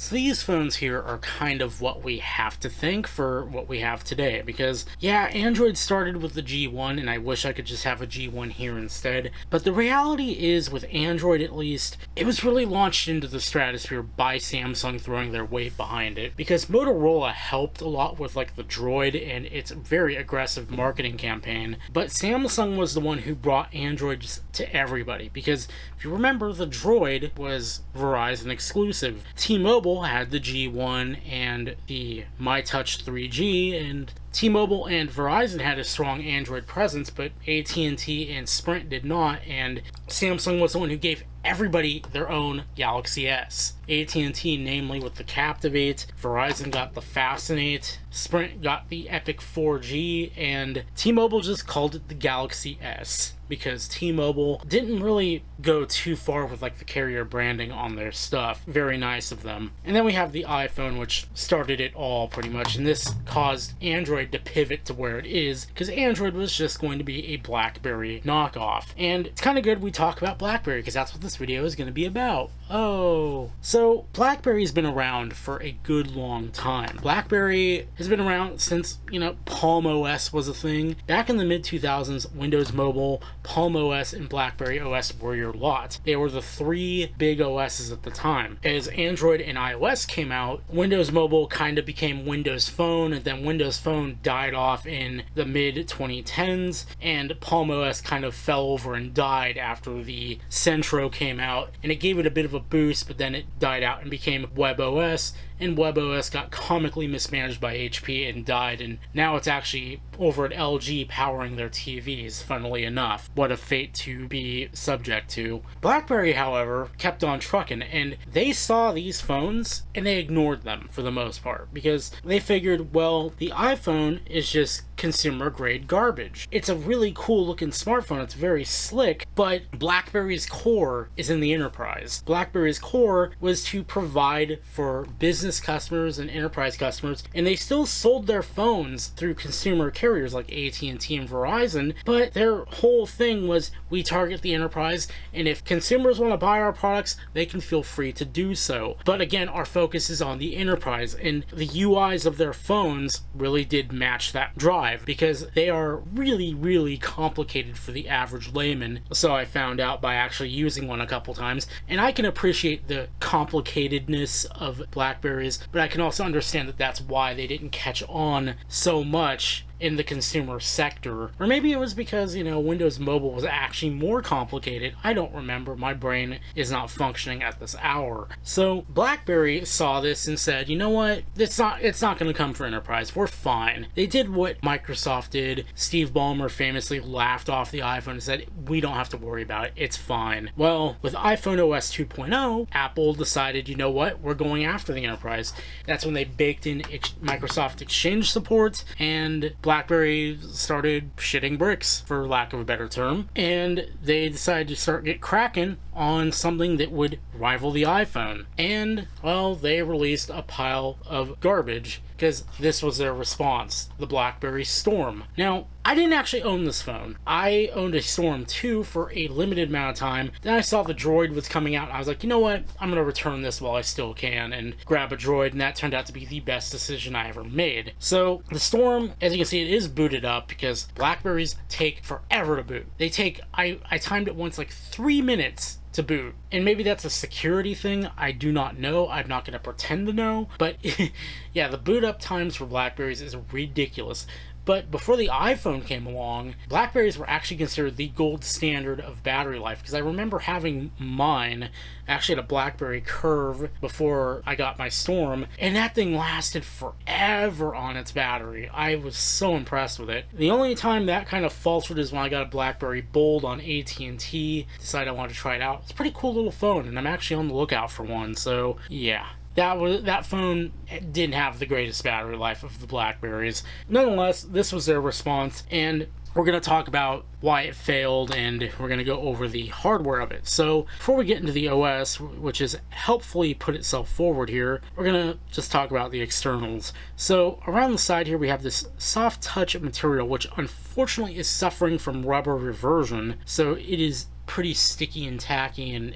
So these phones here are kind of what we have to think for what we have today, because yeah, Android started with the G1 and I wish I could just have a G1 here instead, but the reality is with Android at least, it was really launched into the stratosphere by Samsung throwing their weight behind it, because Motorola helped a lot with like the Droid and its very aggressive marketing campaign, but Samsung was the one who brought Androids to everybody, because if you remember, the Droid was Verizon exclusive. T-Mobile had the G1 and the MyTouch 3G, and T-Mobile and Verizon had a strong Android presence, but AT&T and Sprint did not, and Samsung was the one who gave everybody their own Galaxy S. AT&T namely with the Captivate, Verizon got the Fascinate, Sprint got the Epic 4G, and T-Mobile just called it the Galaxy S, because T-Mobile didn't really go too far with like the carrier branding on their stuff. Very nice of them. And then we have the iPhone, which started it all pretty much, and this caused Android to pivot to where it is, because Android was just going to be a BlackBerry knockoff. And it's kind of good we talk about BlackBerry, because that's what this video is going to be about. Oh, so BlackBerry's been around for a good long time. BlackBerry has been around since, Palm OS was a thing. Back in the mid-2000s, Windows Mobile, Palm OS, and BlackBerry OS were your lot. They were the three big OSs at the time. As Android and iOS came out, Windows Mobile kind of became Windows Phone, and then Windows Phone died off in the mid-2010s, and Palm OS kind of fell over and died after the Centro came out, and it gave it a bit of a boost, but then it died out and became WebOS, and WebOS got comically mismanaged by HP and died, and now it's actually over at LG powering their TVs, funnily enough. What a fate to be subject to. BlackBerry, however, kept on trucking, and they saw these phones, and they ignored them for the most part, because they figured, well, the iPhone is just consumer-grade garbage. It's a really cool-looking smartphone, it's very slick, but BlackBerry's core is in the enterprise. BlackBerry's core was to provide for business customers and enterprise customers, and they still sold their phones through consumer carriers like AT&T and Verizon, but their whole thing was, we target the enterprise, and if consumers want to buy our products, they can feel free to do so. But again, our focus is on the enterprise, and the UIs of their phones really did match that drive, because they are really, really complicated for the average layman. So I found out by actually using one a couple times, and I can appreciate the complicatedness of BlackBerries, but I can also understand that that's why they didn't catch on so much in the consumer sector. Or maybe it was because, Windows Mobile was actually more complicated. I don't remember. My brain is not functioning at this hour. So BlackBerry saw this and said, you know what? It's not going to come for enterprise. We're fine. They did what Microsoft did. Steve Ballmer famously laughed off the iPhone and said, we don't have to worry about it. It's fine. Well, with iPhone OS 2.0, Apple decided, you know what? We're going after the enterprise. That's when they baked in Microsoft Exchange support, and BlackBerry started shitting bricks, for lack of a better term, and they decided to start get cracking on something that would rival the iPhone. And, well, they released a pile of garbage, because this was their response, the BlackBerry Storm. Now, I didn't actually own this phone. I owned a Storm 2 for a limited amount of time. Then I saw the Droid was coming out, and I was like, you know what? I'm going to return this while I still can and grab a Droid, and that turned out to be the best decision I ever made. So, the Storm, as you can see, it is booted up, because BlackBerries take forever to boot. They take, I timed it once, like 3 minutes to boot. And maybe that's a security thing, I do not know. I'm not going to pretend to know. But yeah, the boot up times for BlackBerries is ridiculous. But before the iPhone came along, BlackBerries were actually considered the gold standard of battery life, because I remember having mine, actually had a BlackBerry Curve before I got my Storm, and that thing lasted forever on its battery. I was so impressed with it. The only time that kind of faltered is when I got a BlackBerry Bold on AT&T, decided I wanted to try it out. It's a pretty cool little phone, and I'm actually on the lookout for one, so yeah. That phone didn't have the greatest battery life of the BlackBerries. Nonetheless, this was their response, and we're going to talk about why it failed, and we're going to go over the hardware of it. So before we get into the OS, which has helpfully put itself forward here, we're going to just talk about the externals. So around the side here we have this soft touch material, which unfortunately is suffering from rubber reversion, so it is pretty sticky and tacky, and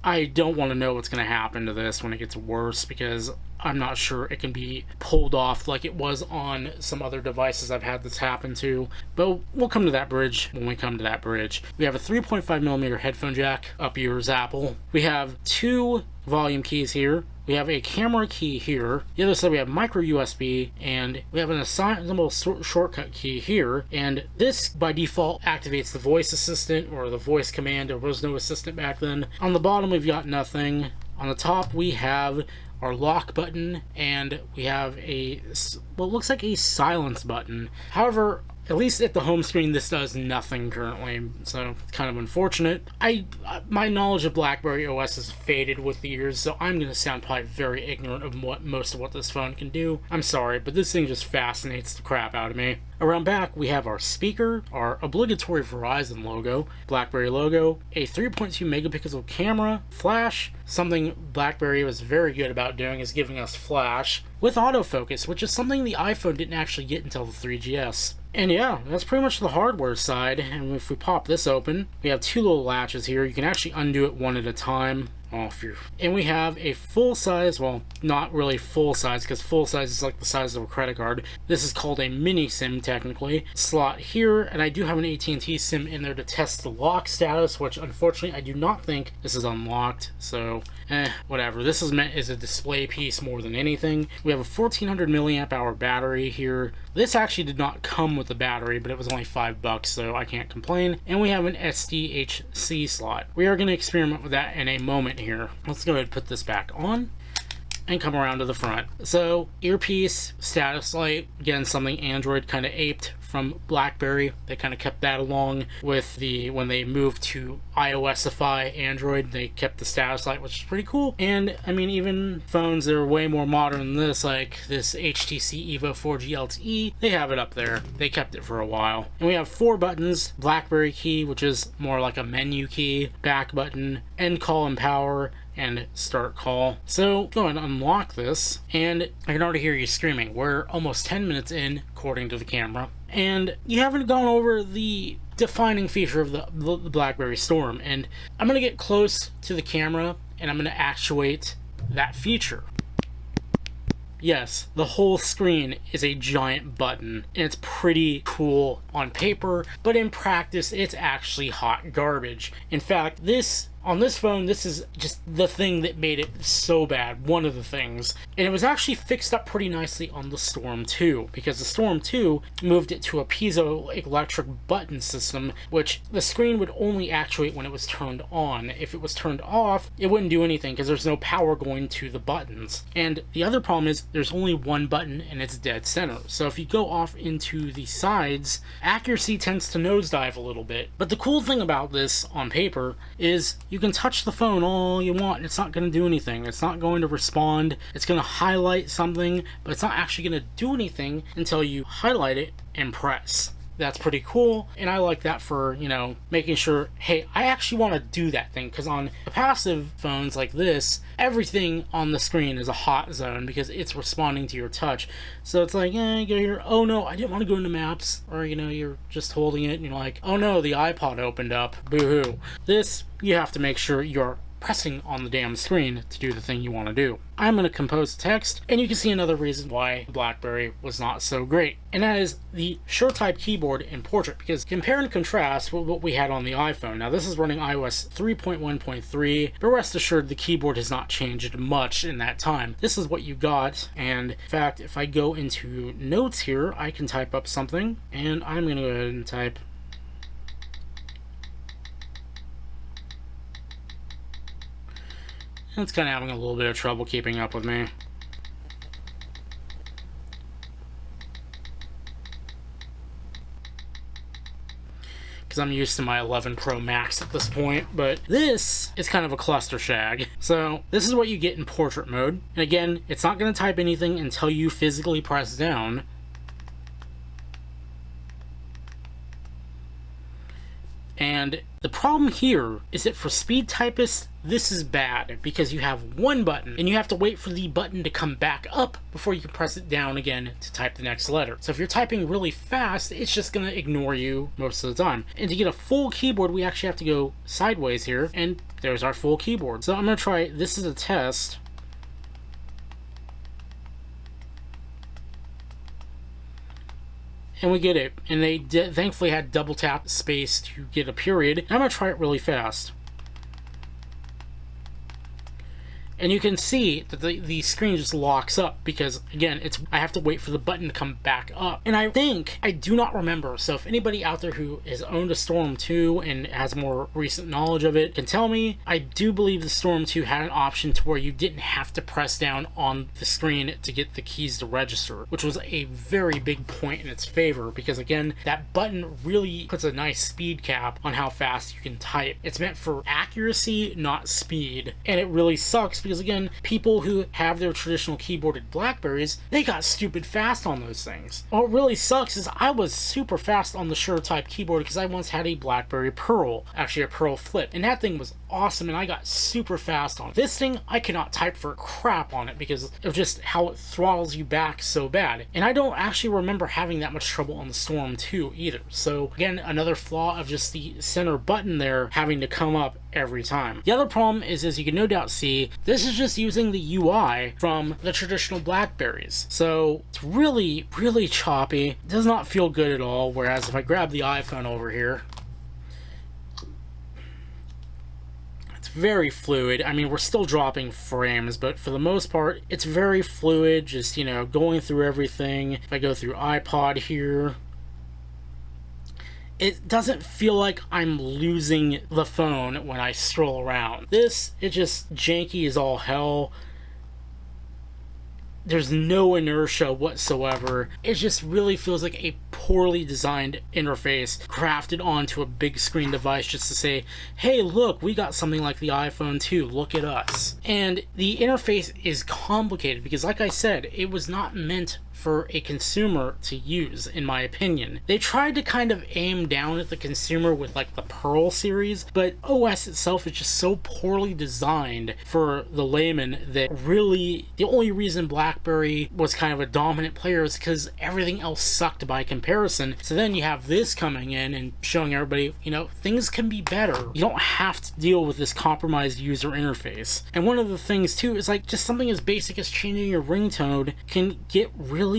I don't want to know what's going to happen to this when it gets worse, because I'm not sure it can be pulled off like it was on some other devices I've had this happen to. But we'll come to that bridge when we come to that bridge. We have a 3.5mm headphone jack, up yours, Apple. We have 2 volume keys here. We have a camera key here. The other side we have micro USB, and we have an assignable shortcut key here. And this, by default, activates the voice assistant or the voice command. There was no assistant back then. On the bottom, we've got nothing. On the top, we have our lock button, and we have a what looks like a silence button. However, at least at the home screen, this does nothing currently, so it's kind of unfortunate. My knowledge of BlackBerry OS has faded with the years, so I'm going to sound probably very ignorant of most of what this phone can do. I'm sorry, but this thing just fascinates the crap out of me. Around back, we have our speaker, our obligatory Verizon logo, BlackBerry logo, a 3.2 megapixel camera, flash. Something BlackBerry was very good about doing is giving us flash, with autofocus, which is something the iPhone didn't actually get until the 3GS. And yeah, that's pretty much the hardware side. And if we pop this open, we have 2 little latches here. You can actually undo it one at a time. And we have a full size, well, not really full size, because full size is like the size of a credit card. This is called a mini SIM technically. Slot here, and I do have an AT&T SIM in there to test the lock status, which unfortunately I do not think this is unlocked, so whatever. This is meant as a display piece more than anything. We have a 1400 milliamp hour battery here. This actually did not come with the battery, but it was only $5, so I can't complain. And we have an SDHC slot. We are going to experiment with that in a moment here. Let's go ahead and put this back on and come around to the front. So, earpiece, status light, again, something Android kind of aped from BlackBerry. They kind of kept that along with when they moved to iOSify Android, they kept the status light, which is pretty cool. And I mean, even phones that are way more modern than this, like this HTC Evo 4G LTE, they have it up there. They kept it for a while. And we have 4 buttons: BlackBerry key, which is more like a menu key, back button, end call and power, and start call. So go ahead and unlock this, and I can already hear you screaming. We're almost 10 minutes in, according to the camera, and you haven't gone over the defining feature of the BlackBerry Storm. And I'm gonna get close to the camera and I'm gonna actuate that feature. Yes, the whole screen is a giant button, and it's pretty cool on paper, but in practice, it's actually hot garbage. In fact, on this phone, this is just the thing that made it so bad, one of the things. And it was actually fixed up pretty nicely on the Storm 2, because the Storm 2 moved it to a piezoelectric button system, which the screen would only actuate when it was turned on. If it was turned off, it wouldn't do anything, because there's no power going to the buttons. And the other problem is, there's only one button, and it's dead center. So if you go off into the sides, accuracy tends to nosedive a little bit. But the cool thing about this on paper is you can touch the phone all you want and it's not going to do anything. It's not going to respond. It's going to highlight something, but it's not actually going to do anything until you highlight it and press. That's pretty cool, and I like that for, you know, making sure, hey, I actually want to do that thing, because on the passive phones like this, everything on the screen is a hot zone because it's responding to your touch. So it's like, you go here, oh no, I didn't want to go into maps, or, you know, you're just holding it and you're like, oh no, the iPod opened up, boo-hoo. This, you have to make sure you're pressing on the damn screen to do the thing you want to do. I'm going to compose text, and you can see another reason why BlackBerry was not so great, and that is the SureType keyboard in portrait, because compare and contrast with what we had on the iPhone. Now this is running iOS 3.1.3, but rest assured the keyboard has not changed much in that time. This is what you got, and in fact, if I go into notes here, I can type up something, and I'm going to go ahead and type It's kind of having a little bit of trouble keeping up with me. Because I'm used to my 11 Pro Max at this point, but this is kind of a cluster shag. So this is what you get in portrait mode. And again, it's not going to type anything until you physically press down. And the problem here is that for speed typists, this is bad because you have one button and you have to wait for the button to come back up before you can press it down again to type the next letter. So if you're typing really fast, it's just going to ignore you most of the time. And to get a full keyboard, we actually have to go sideways here, and there's our full keyboard. So I'm going to try, this is a test. And we get it. And they thankfully had double tap space to get a period. I'm going to try it really fast. And you can see that the screen just locks up because, again, I have to wait for the button to come back up. And I do not remember, so if anybody out there who has owned a Storm 2 and has more recent knowledge of it can tell me, I do believe the Storm 2 had an option to where you didn't have to press down on the screen to get the keys to register, which was a very big point in its favor because, again, that button really puts a nice speed cap on how fast you can type. It's meant for accuracy, not speed, and it really sucks because, again, people who have their traditional keyboarded BlackBerries, they got stupid fast on those things. What really sucks is I was super fast on the Shure type keyboard because I once had a BlackBerry Pearl, actually a Pearl Flip, and that thing was awesome and I got super fast on it. This thing, I cannot type for crap on it because of just how it throttles you back so bad. And I don't actually remember having that much trouble on the Storm 2 either. So again, another flaw of just the center button there having to come up every time. The other problem is, as you can no doubt see, this is just using the UI from the traditional BlackBerries. So it's really, really choppy. It does not feel good at all. Whereas if I grab the iPhone over here, it's very fluid. I mean, we're still dropping frames, but for the most part, it's very fluid, just, you know, going through everything. If I go through iPod here, it doesn't feel like I'm losing the phone when I stroll around. This, it just janky as all hell. There's no inertia whatsoever. It just really feels like a poorly designed interface crafted onto a big screen device just to say, hey, look, we got something like the iPhone 2, look at us. And the interface is complicated because, like I said, it was not meant for a consumer to use, in my opinion. They tried to kind of aim down at the consumer with like the Pearl series, but OS itself is just so poorly designed for the layman that really the only reason BlackBerry was kind of a dominant player is because everything else sucked by comparison. So then you have this coming in and showing everybody, you know, things can be better. You don't have to deal with this compromised user interface. And one of the things too is like just something as basic as changing your ringtone can get really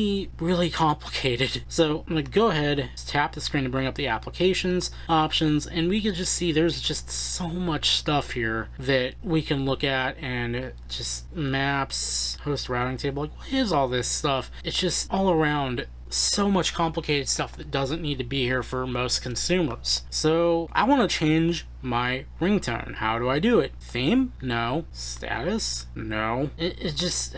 complicated. So I'm gonna go ahead, tap the screen to bring up the applications options, and we can just see there's just so much stuff here that we can look at, and just maps, host routing table, like what is all this stuff? It's just all around so much complicated stuff that doesn't need to be here for most consumers. So I want to change my ringtone. How do I do it? Theme? No. Status? No. It just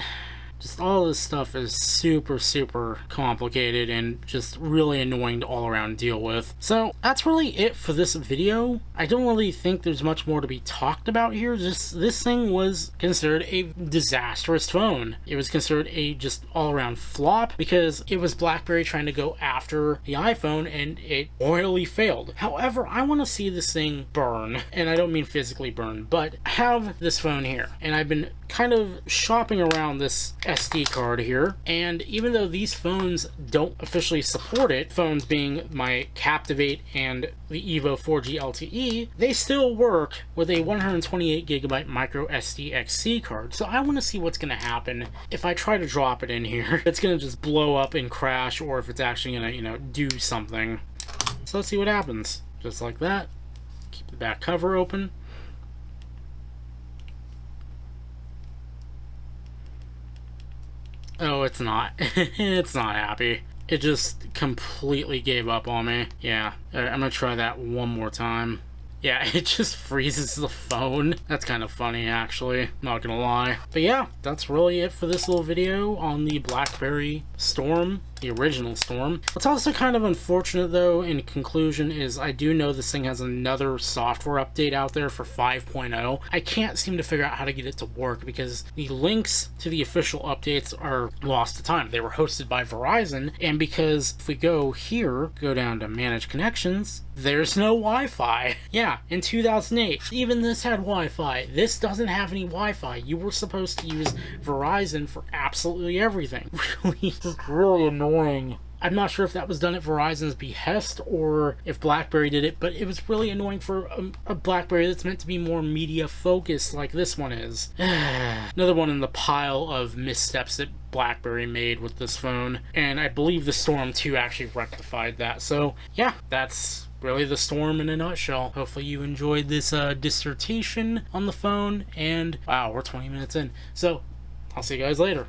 all this stuff is super complicated and just really annoying to all around deal with. So that's really it for this video. I don't really think there's much more to be talked about here. Just this thing was considered a disastrous phone. It was considered a just all around flop because it was BlackBerry trying to go after the iPhone and it royally failed. However, I want to see this thing burn, and I don't mean physically burn, but I have this phone here and I've been kind of shopping around this SD card here, and even though these phones don't officially support it, phones being my Captivate and the Evo 4G LTE, they still work with a 128GB micro SD XC card. So I want to see what's going to happen if I try to drop it in here. It's going to just blow up and crash, or if it's actually going to, you know, do something. So let's see what happens. Just like that. Keep the back cover open. Oh, it's not. It's not happy. It just completely gave up on me. Yeah, I'm gonna try that one more time. Yeah, it just freezes the phone. That's kind of funny, actually. Not gonna lie. But yeah, that's really it for this little video on the BlackBerry Storm. the original Storm. What's also kind of unfortunate, though, in conclusion, is I do know this thing has another software update out there for 5.0. I can't seem to figure out how to get it to work because the links to the official updates are lost to time. They were hosted by Verizon, and because if we go here, go down to Manage Connections, there's no Wi-Fi. Yeah, in 2008, even this had Wi-Fi. This doesn't have any Wi-Fi. You were supposed to use Verizon for absolutely everything. Really annoying. I'm not sure if that was done at Verizon's behest or if BlackBerry did it, but it was really annoying for a BlackBerry that's meant to be more media focused like this one is. Another one in the pile of missteps that BlackBerry made with this phone, and I believe the Storm 2 actually rectified that. So yeah, that's really the Storm in a nutshell. Hopefully you enjoyed this dissertation on the phone, and wow, we're 20 minutes in. So I'll see you guys later.